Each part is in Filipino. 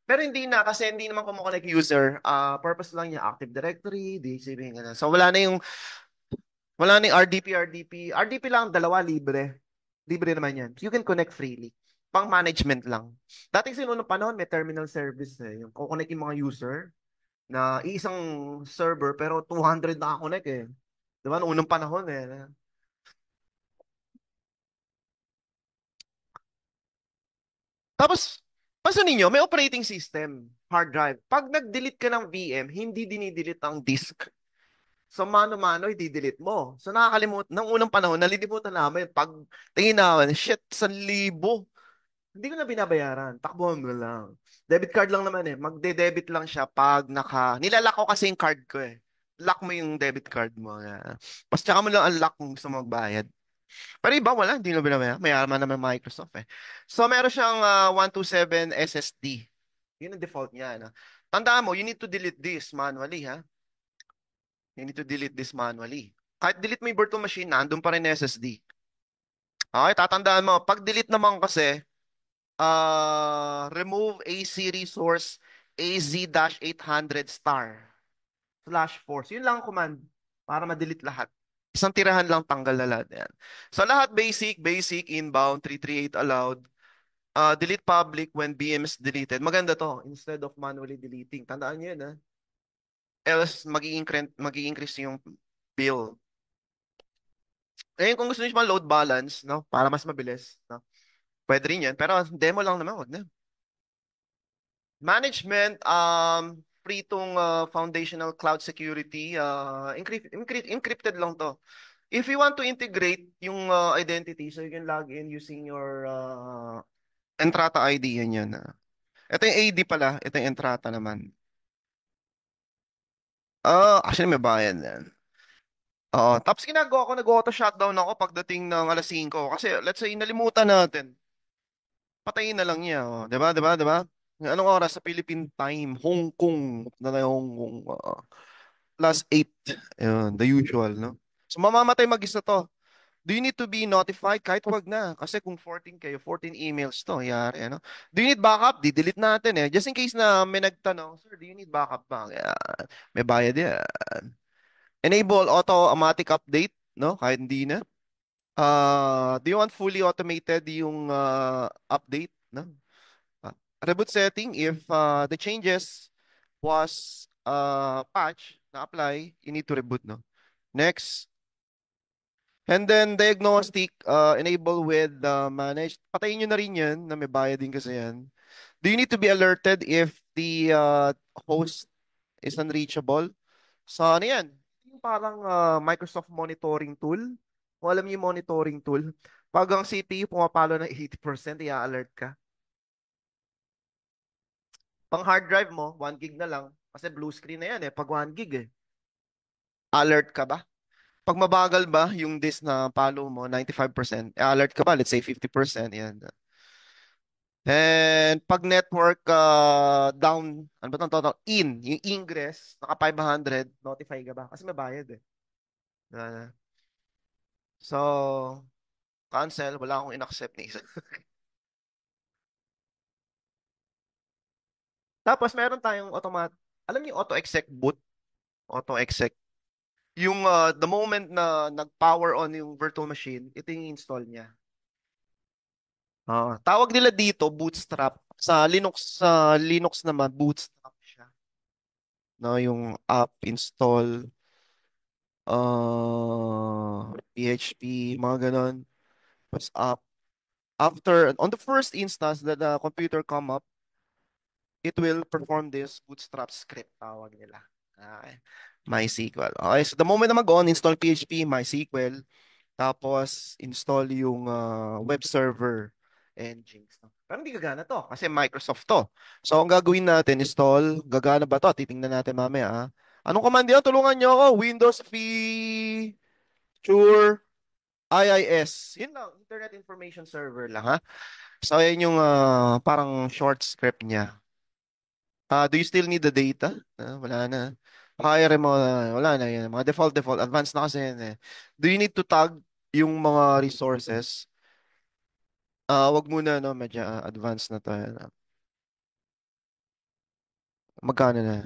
Pero hindi na kasi hindi naman kumukonect user. Purpose lang niya Active Directory, DHCP, ganun. So wala na yung RDP lang, dalawa libre. Libre naman yan. You can connect freely. Pang management lang. Dating sinunong panahon, may terminal service eh. Yung kukonect yung mga user na iisang server pero 200 nakakonect eh. Di ba? Noong unang panahon eh. Tapos, paso ninyo, may operating system, hard drive. Pag nag-delete ka ng VM, hindi dinidelete ang disk. So, mano-mano, i-delete mo. So, nakakalimut, nang unang panahon, nalilimutan namin. Pag tingin namin, shit, 1,000. Hindi ko na binabayaran. Takbuhan mo lang. Debit card lang naman eh. Magde-debit lang siya pag nilalak ko kasi yung card ko eh. Lock mo yung debit card mo. Yeah. Pas tsaka mo lang unlock kung gusto mo magbayad. Pero iba wala, hindi na binabayaran. Mayaman naman Microsoft eh. So meron siyang 127 SSD. Yun ang default niya. No? Tandaan mo, you need to delete this manually ha. You need to delete this manually. Kahit delete mo yung virtual machine, nandun pa rin SSD. Okay, tatandaan mo. Pag delete naman kasi, remove AC resource AZ-800 star slash force. Yun lang ang command para ma-delete lahat. Isang tirahan lang tanggal na lahat yan. So lahat basic, inbound, 338 allowed. Delete public when BM is deleted. Maganda to. Instead of manually deleting. Tandaan nyo yun, ha? Else, mag-i-increase yung bill. Ngayon, kung gusto nyo pa load balance, no? Para mas mabilis, no? Pwede rin yan. Pero demo lang naman, wag na. Management, free tong foundational cloud security. Encrypted lang to. If you want to integrate yung identity, so you can log in using your Entrata ID, yan yan. Ito yung AD pala, ito yung Entrata naman. Actually may bayad yan. Tapos ginagawa ko, nag-auto shutdown ako pagdating ng alas 5. Kasi let's say nalimutan natin, patayin na lang niya. Oh. 'Di ba? 'Di ba? 'Di ba? Anong oras sa Philippine time? Hong Kong. Hong Kong. +8. Ayun, the usual, no? So mamamatay mag-isa to. Do you need to be notified? Kahit wag na. Kasi kung 14 kayo, 14 emails to. Yari, ano? Do you need backup? Di-delete natin eh. Just in case na may nagtanong, Sir, do you need backup ba? Yan. May bayad yan. Enable automatic update, no? Kahit hindi na. Do you want fully automated yung update, no? Reboot setting, if the changes was patch na apply, you need to reboot, no? Next. And then diagnostic, enable with managed. Patayin nyo na rin yan, na may bayad din kasi yan. Do you need to be alerted if the host is unreachable? So ano yan? Yung parang Microsoft monitoring tool. Kung alam niyo yung monitoring tool, pag ang CPU pumapalo ng 80%, i-alert ka. Pang hard drive mo, 1 gig na lang. Kasi blue screen na yan eh, pag 1 gig eh. Alert ka ba? Pag mabagal ba yung disk na palo mo, 95%, alert ka ba? Let's say 50%, yan. And pag network down, ano ba ito? Yung ingress, naka 500, notify ka ba? Kasi may bayad eh. Uh, so, cancel, wala akong in-accept ni isa. Tapos meron tayong alam niyo auto-exec boot? Auto-exec. Yung the moment na nag-power on yung virtual machine, ito yung install niya. Tawag nila dito bootstrap. Sa Linux naman bootstrap siya. No, yung app install PHP, mga ganon. Tapos after on the first instance that the computer come up, it will perform this bootstrap script tawag nila. Okay. MySQL. Okay, so the moment na mag-on, install PHP, MySQL, tapos install yung web server engines. No? Pero hindi gagana to kasi Microsoft to. So ang gagawin natin, install, gagana ba to? Titingnan natin mamaya. Anong command yan? Tulungan nyo ako. Windows feature IIS. Yun lang, Internet Information Server lang ha. So yan yung parang short script niya. Do you still need the data? Wala na. Hire mo, wala na yan. Mga default, advanced na kasi yan eh. Do you need to tag yung mga resources? Wag muna, no? Medyo advanced na to. Magkano na?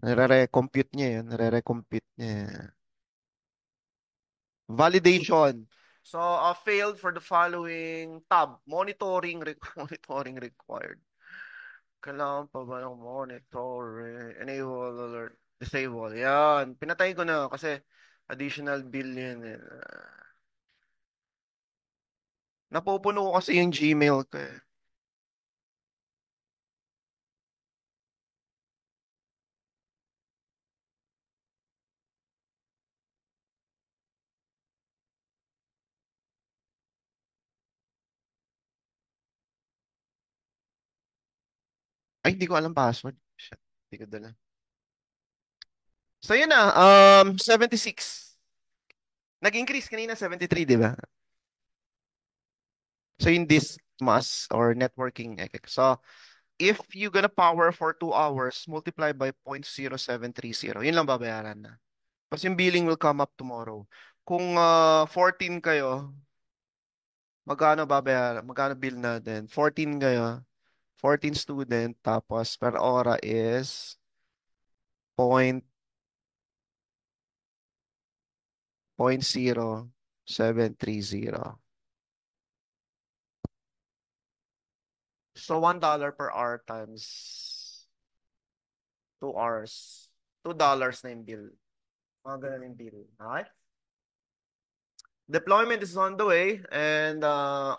Nare-recompute niya yan. Nare-recompute niya yan. Validation. So, failed for the following tab. Monitoring required. Kailangan pa ba ng monitoring? Enable alert. Disable. Yan. Pinatay ko na kasi additional bill yun. Napupuno ko kasi yung Gmail ko eh. Ay, hindi ko alam password. Shit, hindi ko dala. So, yun na. 76. Nag-increase kanina 73, di ba? So, in this mass or networking. So, if you gonna power for 2 hours, multiply by 0.0730. Yun lang babayaran na. Tapos yung billing will come up tomorrow. Kung 14 kayo, magkano babayaran? Magkano bill natin? 14 kayo. 14 student. Tapos per hora is point 0.0730. So $1 per hour times 2 hours. $2 na yung bill. Mga ganun yung bill. Okay? Deployment is on the way and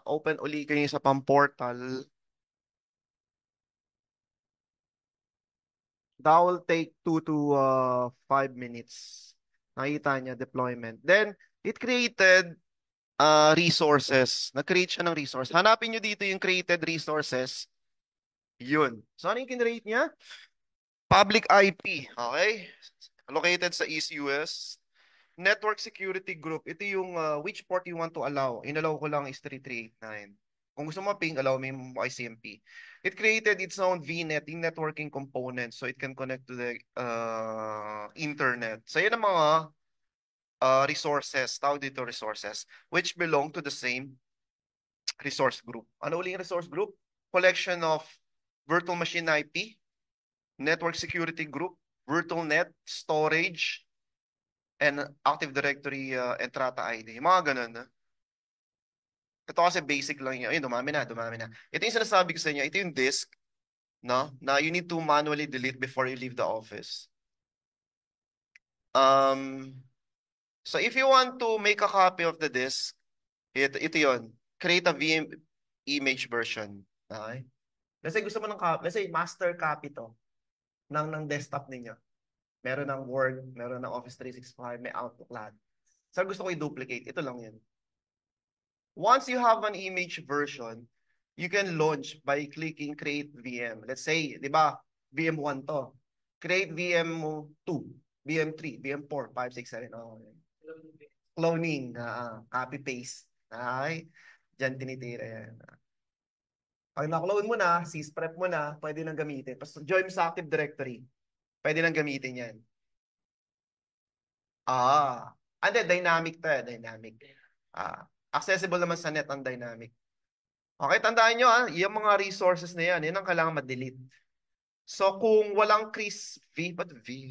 open uli kayo sa pang-portal. That will take 2 to 5 minutes. Nakita niya deployment. Then, it created resources. Nag-create siya ng resource. Hanapin niyo dito yung created resources. Yun. So, ano yung kinrate niya? Public IP. Okay? Located sa East US. Network Security Group. Ito yung which port you want to allow. Inallow ko lang is 3389. Kung gusto mo ping, allow mo yung ICMP. It created its own VNet, yung networking component, so it can connect to the internet. So yan ang mga resources, tawag dito resources, which belong to the same resource group. Ano ulit yung resource group? Collection of virtual machine IP, network security group, virtual net, storage, and Active Directory Entrata ID. Yung mga ganun. Ito kasi basic lang yun. Ayun, dumami na. Ito yung sinasabi ko sa inyo. Ito yung disk, no? Na you need to manually delete before you leave the office. Um, so if you want to make a copy of the disk, ito yun. Create a VM image version. Okay? Let's say gusto mo ng copy, let's say master copy to ng desktop ninyo. Meron ng Word, meron ng Office 365, may Outlook lahat. So gusto ko i-duplicate. Ito lang yun. Once you have an image version, you can launch by clicking create VM. Let's say, di ba, VM1 to. Create VM2, VM3, VM4, 5, 6, 7. Oh. Cloning, copy paste. Ay, diyan tinitira yan. Pag na-clone mo na, sysprep mo na, pwede nang gamitin. Tapos join mo sa Active Directory, pwede nang gamitin yan. Hindi, dynamic to dynamic. Accessible naman sa net ang dynamic. Okay, tandaan nyo yung mga resources na yan, yun ang kailangan ma-delete. So, kung walang Chris V, ba't V?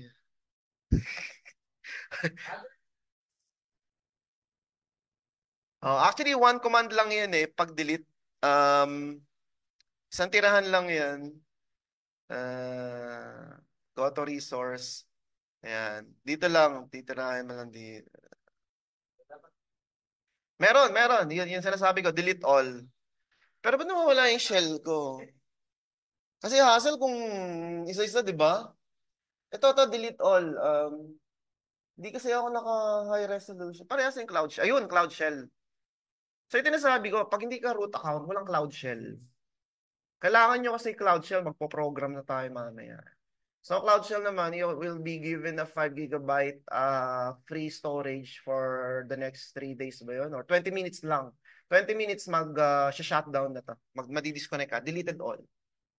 Actually, one command lang yan pag-delete. Isang tirahan lang yan. Go to resource. Ayan. Dito lang, titirahan mo lang di. Meron. Yun sinasabi ko, delete all. Pero ba't nawawala yung shell ko? Kasi hassle kung isa-isa, di ba? Ito, delete all. Hindi kasi ako naka-high resolution. Parehas yung Cloud Shell. Ayun, Cloud Shell. So, ito nasabi ko, pag hindi ka root account, walang Cloud Shell. Kailangan nyo kasi Cloud Shell, magpo-program na tayo mamaya. So, Cloud Shell naman, you will be given a 5 gigabyte free storage for the next 3 days ba yun? Or 20 minutes lang. 20 minutes mag-shutdown na to. Madi-disconnect ka. Deleted all.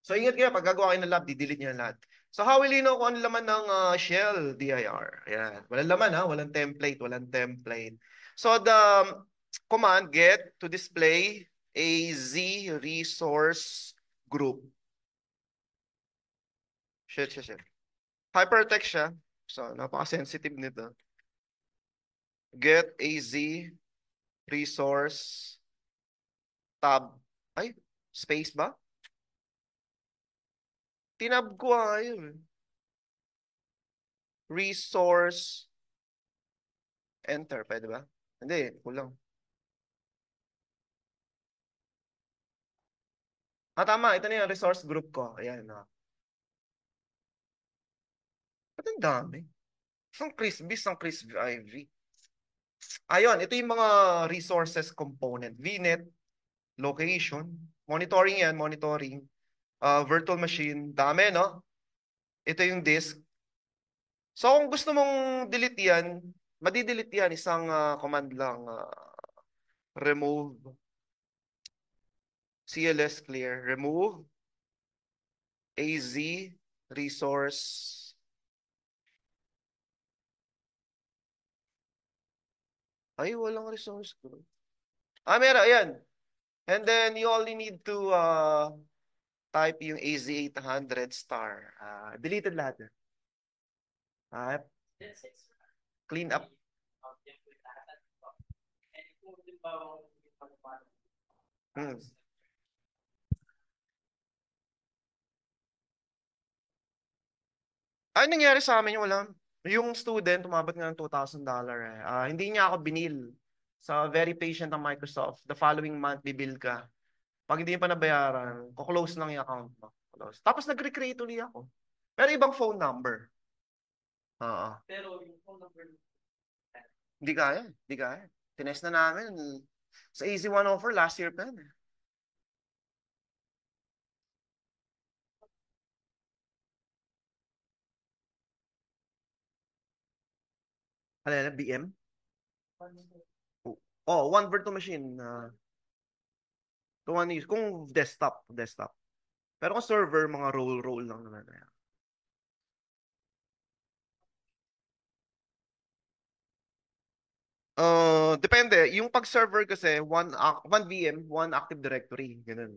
So, ingat kayo. Pag gagawa kayo ng lab, di-delete nyo yung lahat. So, how will you know kung ano laman ng shell dir? Ayan. Walang laman Walang template. So, the command get to display a Z resource group. Shit, shit, shit. Hypertext siya. So, napaka-sensitive nito. Get AZ resource tab. Ay, space ba? Tinab ko yun. Resource enter. Pwede ba? Hindi, kulang. Tama. Ito na yung resource group ko. Ayan. Ba't ang dami? Isang crispy IV. Ayun, ito yung mga resources component. VNet, location, monitoring yan, monitoring. Virtual machine, dami, no? Ito yung disk. So, kung gusto mong delete yan, madidelete yan, isang command lang, remove, CLS clear, remove, AZ, resource. Ay, walang resource ko. Meron, ayan. And then, you only need to type yung AZ800 star. Deleted lahat. Ah, clean up. Hmm. Ay, nangyari sa amin yung wala. Yung student, umabot nga ng $2,000 eh. Hindi niya ako binil. Sa very patient ng Microsoft, the following month, bibil ka. Pag hindi pa nabayaran, kuklose lang yung account mo. Close. Tapos nag-recreate ulit ako. Pero ibang phone number. Oo. Hindi kaya. Hindi kaya. Tinest na namin. Sa Easy 104, last year pa yun. Ano yan? BM? One virtual machine. One use. Kung desktop. Pero kung server, mga role lang naman. Depende. Yung pag-server kasi, one VM, one Active Directory. Ganun.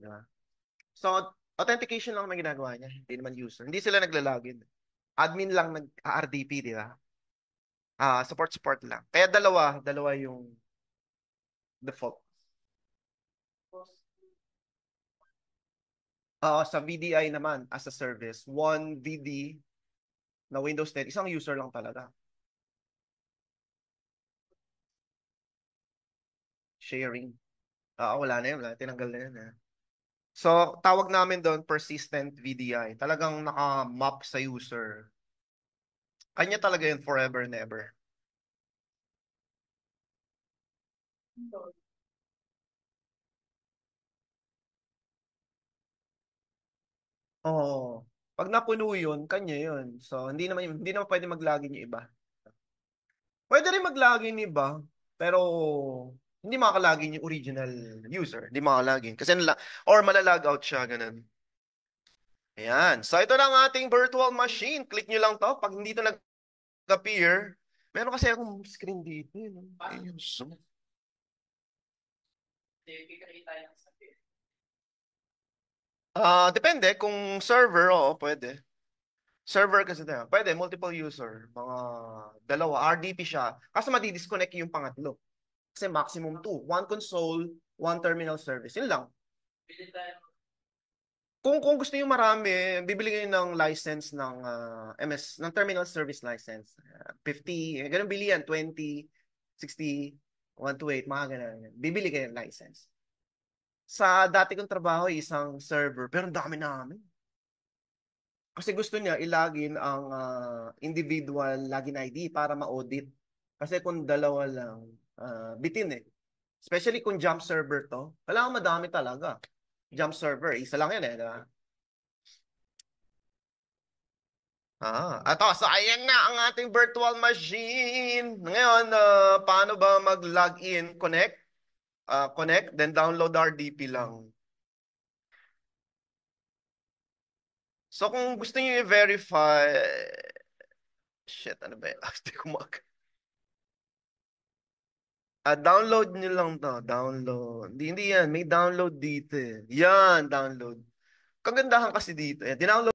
So, authentication lang naman ginagawa niya. Hindi naman user. Hindi sila naglalagin. Admin lang nag-RDP, di ba? Support lang. Kaya dalawa yung default. Sa VDI naman, as a service, one VD na Windows 10, isang user lang talaga. Sharing. Wala na yun. Wala. Tinanggal na yun. So, tawag namin doon persistent VDI. Talagang naka-map sa user. Kanya talaga yun forever and ever. Oo. Pag napuno yun, kanya yun. So, hindi naman pwede mag-login yung iba. Pwede rin mag-login yung iba, pero hindi makakalagin yung original user. Hindi makakalagin. Kasi or malalag out siya, ganun. Ayan. So, ito na ang ating virtual machine. Click nyo lang to. Pag hindi to nag-appear, meron kasi akong screen dito. Ayun. So, depende. Kung server, pwede. Server kasi tayo. Pwede, multiple user. Mga dalawa. RDP siya. Kaso madi-disconnect yung pangatlo. Kasi maximum two. One console, one terminal service. Yun lang. Kung gusto niyo marami, bibili kayo ng license ng ng terminal service license. 50, ganun bili yan, 20, 60, 128, mga ganun. Bibili kayo ng license. Sa dati kong trabaho, isang server, pero ang dami namin. Kasi gusto niya ilagin ang individual login ID para ma-audit. Kasi kung dalawa lang, bitin eh. Especially kung jump server to, kailangan madami talaga. Jump server, isa lang yan eh. Diba? So ayan na ang ating virtual machine. Ngayon, paano ba mag-login? Connect, then download RDP lang. So kung gusto niyo i-verify, shit, ano ba yun? Hindi ko download niyo lang to. Download. Hindi yan. May download dito eh. Yan, download. Kagandahan kasi dito. Download